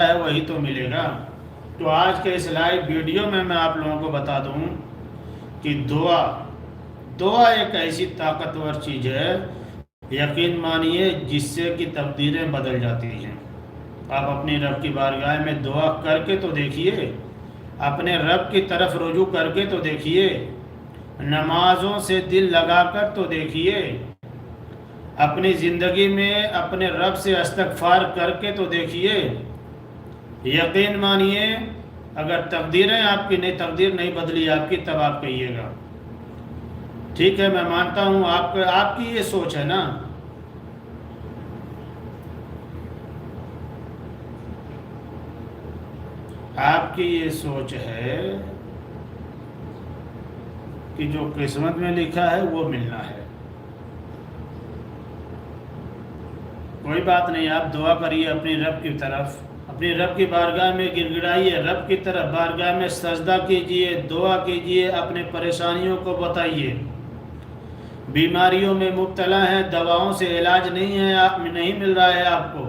ہے وہی تو ملے گا۔ تو آج کے اس لائیو ویڈیو میں آپ لوگوں کو بتا دوں کہ دعا ایک ایسی طاقتور چیز ہے، یقین مانیے، جس سے کہ تقدیریں بدل جاتی ہیں۔ آپ اپنی رب کی بارگاہ میں دعا کر کے تو دیکھیے، اپنے رب کی طرف رجوع کر کے تو دیکھیے، نمازوں سے دل لگا کر تو دیکھیے، اپنی زندگی میں اپنے رب سے استغفار کر کے تو دیکھیے، یقین مانیے اگر تقدیریں آپ کی تقدیر نہیں بدلی آپ کی، تب آپ کہیے گا ٹھیک ہے میں مانتا ہوں آپ کی یہ سوچ ہے نا۔ آپ کی یہ سوچ ہے کہ جو قسمت میں لکھا ہے وہ ملنا ہے۔ کوئی بات نہیں، آپ دعا کریے اپنی رب کی طرف، اپنی رب کی بارگاہ میں گڑ گڑائیے، رب کی طرف بارگاہ میں سجدہ کیجئے، دعا کیجئے، اپنے پریشانیوں کو بتائیے۔ بیماریوں میں مبتلا ہیں، دواؤں سے علاج نہیں ہے، نہیں مل رہا ہے آپ کو،